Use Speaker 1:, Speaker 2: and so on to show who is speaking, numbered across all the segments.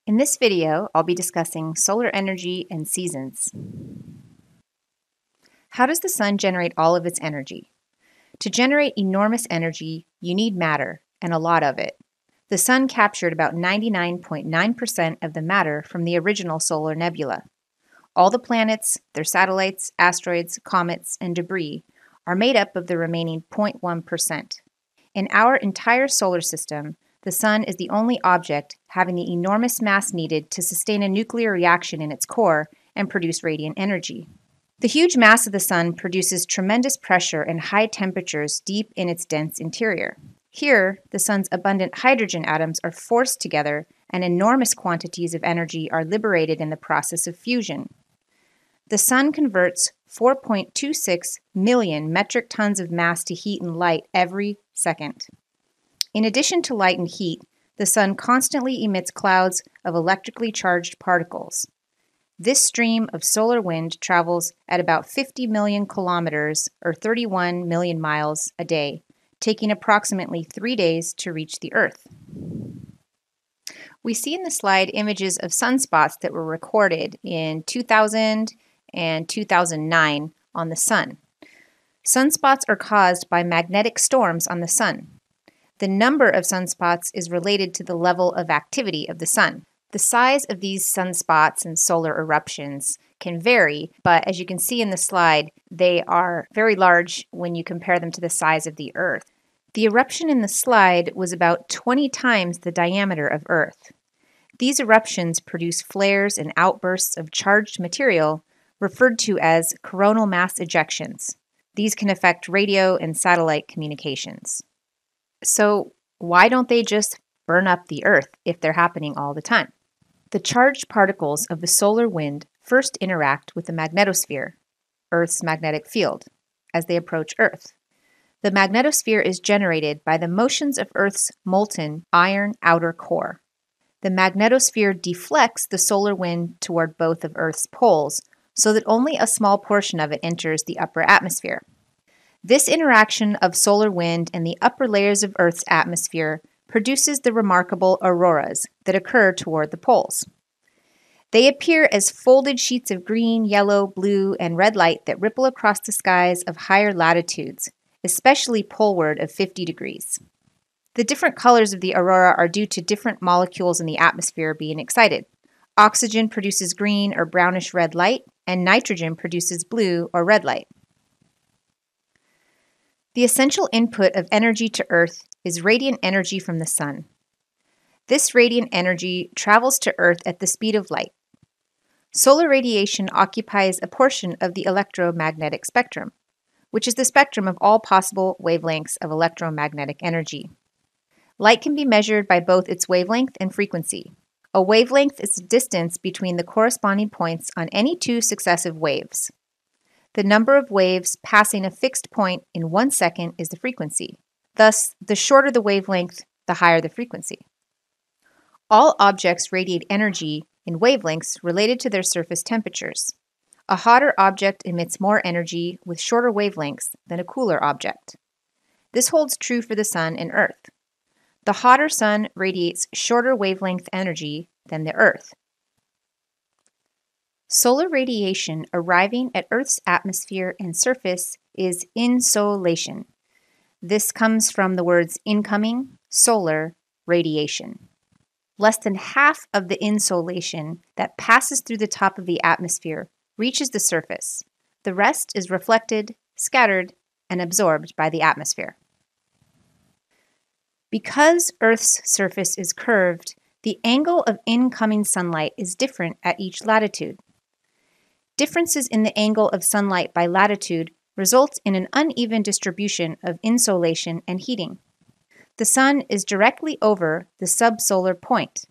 Speaker 1: In this video, I'll be discussing solar energy and seasons. How does the sun generate all of its energy? To generate enormous energy, you need matter, and a lot of it. The sun captured about 99.9% of the matter from the original solar nebula. All the planets, their satellites, asteroids, comets, and debris are made up of the remaining 0.1%. In our entire solar system, the sun is the only object having the enormous mass needed to sustain a nuclear reaction in its core and produce radiant energy. The huge mass of the sun produces tremendous pressure and high temperatures deep in its dense interior. Here, the sun's abundant hydrogen atoms are forced together and enormous quantities of energy are liberated in the process of fusion. The sun converts 4.26 million metric tons of mass to heat and light every second. In addition to light and heat, the sun constantly emits clouds of electrically charged particles. This stream of solar wind travels at about 50 million kilometers or 31 million miles a day, taking approximately 3 days to reach the Earth. We see in the slide images of sunspots that were recorded in 2000 and 2009 on the sun. Sunspots are caused by magnetic storms on the sun. The number of sunspots is related to the level of activity of the sun. The size of these sunspots and solar eruptions can vary, but as you can see in the slide, they are very large when you compare them to the size of the Earth. The eruption in the slide was about 20 times the diameter of Earth. These eruptions produce flares and outbursts of charged material referred to as coronal mass ejections. These can affect radio and satellite communications. So why don't they just burn up the Earth if they're happening all the time? The charged particles of the solar wind first interact with the magnetosphere, Earth's magnetic field, as they approach Earth. The magnetosphere is generated by the motions of Earth's molten iron outer core. The magnetosphere deflects the solar wind toward both of Earth's poles so that only a small portion of it enters the upper atmosphere. This interaction of solar wind and the upper layers of Earth's atmosphere produces the remarkable auroras that occur toward the poles. They appear as folded sheets of green, yellow, blue, and red light that ripple across the skies of higher latitudes, especially poleward of 50 degrees. The different colors of the aurora are due to different molecules in the atmosphere being excited. Oxygen produces green or brownish red light, and nitrogen produces blue or red light. The essential input of energy to Earth is radiant energy from the sun. This radiant energy travels to Earth at the speed of light. Solar radiation occupies a portion of the electromagnetic spectrum, which is the spectrum of all possible wavelengths of electromagnetic energy. Light can be measured by both its wavelength and frequency. A wavelength is the distance between the corresponding points on any two successive waves. The number of waves passing a fixed point in 1 second is the frequency. Thus, the shorter the wavelength, the higher the frequency. All objects radiate energy in wavelengths related to their surface temperatures. A hotter object emits more energy with shorter wavelengths than a cooler object. This holds true for the sun and Earth. The hotter sun radiates shorter wavelength energy than the Earth. Solar radiation arriving at Earth's atmosphere and surface is insolation. This comes from the words incoming, solar, radiation. Less than half of the insolation that passes through the top of the atmosphere reaches the surface. The rest is reflected, scattered, and absorbed by the atmosphere. Because Earth's surface is curved, the angle of incoming sunlight is different at each latitude. Differences in the angle of sunlight by latitude result in an uneven distribution of insolation and heating. The sun is directly over the subsolar point.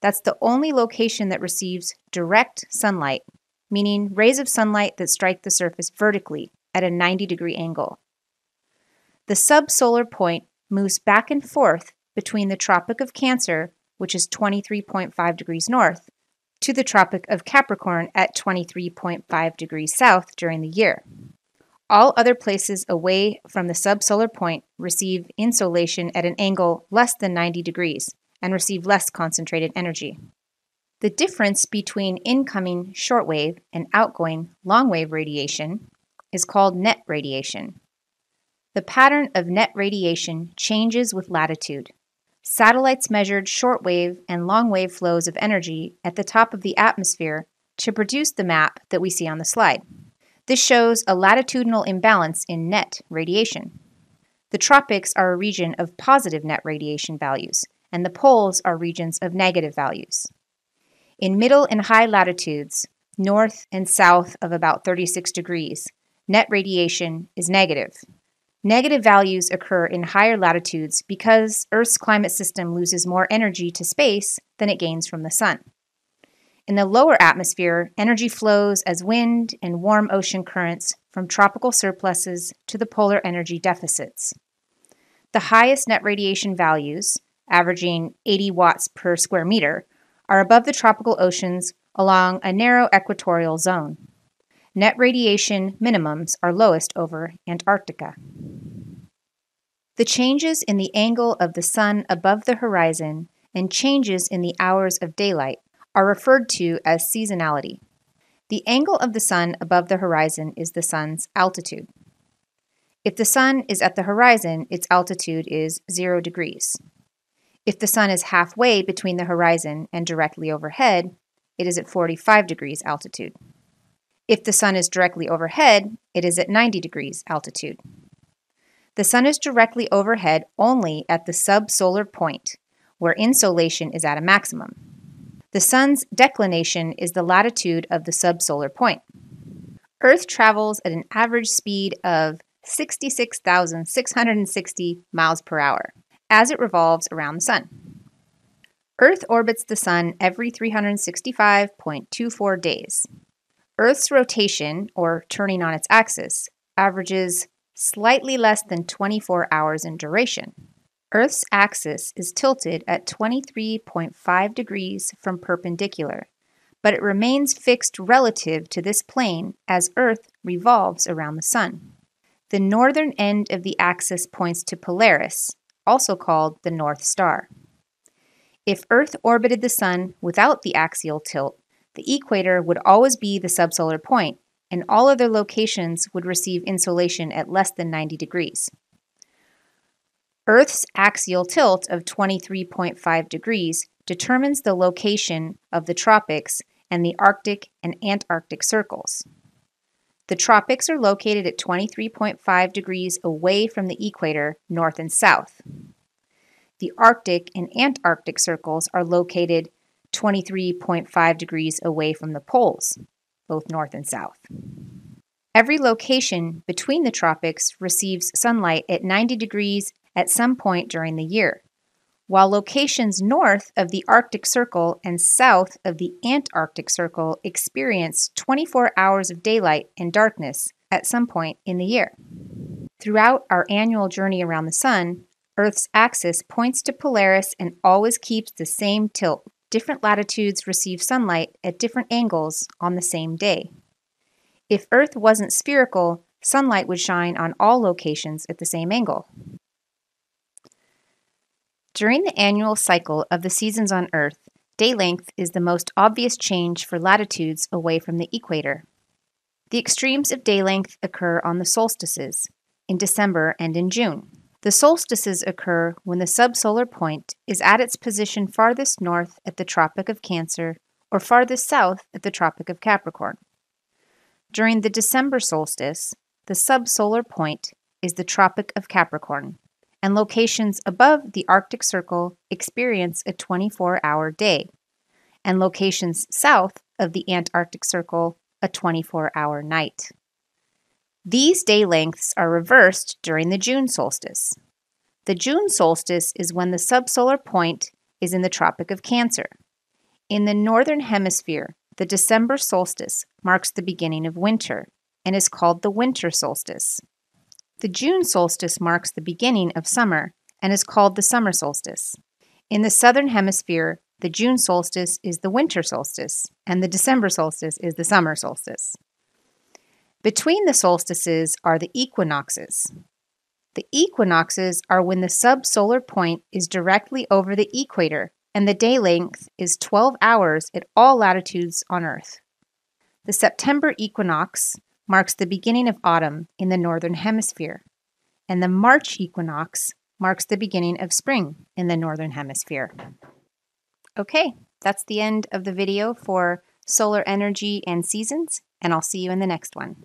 Speaker 1: That's the only location that receives direct sunlight, meaning rays of sunlight that strike the surface vertically at a 90-degree angle. The subsolar point moves back and forth between the Tropic of Cancer, which is 23.5 degrees north, to the Tropic of Capricorn at 23.5 degrees south during the year. All other places away from the subsolar point receive insolation at an angle less than 90 degrees and receive less concentrated energy. The difference between incoming shortwave and outgoing longwave radiation is called net radiation. The pattern of net radiation changes with latitude. Satellites measured shortwave and longwave flows of energy at the top of the atmosphere to produce the map that we see on the slide. This shows a latitudinal imbalance in net radiation. The tropics are a region of positive net radiation values, and the poles are regions of negative values. In middle and high latitudes, north and south of about 36 degrees, net radiation is negative. Negative values occur in higher latitudes because Earth's climate system loses more energy to space than it gains from the sun. In the lower atmosphere, energy flows as wind and warm ocean currents from tropical surpluses to the polar energy deficits. The highest net radiation values, averaging 80 watts per square meter, are above the tropical oceans along a narrow equatorial zone. Net radiation minimums are lowest over Antarctica. The changes in the angle of the sun above the horizon and changes in the hours of daylight are referred to as seasonality. The angle of the sun above the horizon is the sun's altitude. If the sun is at the horizon, its altitude is 0 degrees. If the sun is halfway between the horizon and directly overhead, it is at 45 degrees altitude. If the sun is directly overhead, it is at 90 degrees altitude. The sun is directly overhead only at the subsolar point, where insolation is at a maximum. The sun's declination is the latitude of the subsolar point. Earth travels at an average speed of 66,660 miles per hour as it revolves around the sun. Earth orbits the sun every 365.24 days. Earth's rotation, or turning on its axis, averages slightly less than 24 hours in duration. Earth's axis is tilted at 23.5 degrees from perpendicular, but it remains fixed relative to this plane as Earth revolves around the sun. The northern end of the axis points to Polaris, also called the North Star. If Earth orbited the sun without the axial tilt, the equator would always be the subsolar point, and all other locations would receive insolation at less than 90 degrees. Earth's axial tilt of 23.5 degrees determines the location of the tropics and the Arctic and Antarctic circles. The tropics are located at 23.5 degrees away from the equator, north and south. The Arctic and Antarctic circles are located 23.5 degrees away from the poles, both north and south. Every location between the tropics receives sunlight at 90 degrees at some point during the year, while locations north of the Arctic Circle and south of the Antarctic Circle experience 24 hours of daylight and darkness at some point in the year. Throughout our annual journey around the sun, Earth's axis points to Polaris and always keeps the same tilt. Different latitudes receive sunlight at different angles on the same day. If Earth wasn't spherical, sunlight would shine on all locations at the same angle. During the annual cycle of the seasons on Earth, day length is the most obvious change for latitudes away from the equator. The extremes of day length occur on the solstices, in December and in June. The solstices occur when the subsolar point is at its position farthest north at the Tropic of Cancer or farthest south at the Tropic of Capricorn. During the December solstice, the subsolar point is the Tropic of Capricorn, and locations above the Arctic Circle experience a 24-hour day, and locations south of the Antarctic Circle a 24-hour night. These day lengths are reversed during the June solstice. The June solstice is when the subsolar point is in the Tropic of Cancer. In the northern hemisphere, the December solstice marks the beginning of winter and is called the winter solstice. The June solstice marks the beginning of summer and is called the summer solstice. In the southern hemisphere, the June solstice is the winter solstice, and the December solstice is the summer solstice. Between the solstices are the equinoxes. The equinoxes are when the subsolar point is directly over the equator and the day length is 12 hours at all latitudes on Earth. The September equinox marks the beginning of autumn in the Northern Hemisphere, and the March equinox marks the beginning of spring in the Northern Hemisphere. Okay, that's the end of the video for solar energy and seasons, and I'll see you in the next one.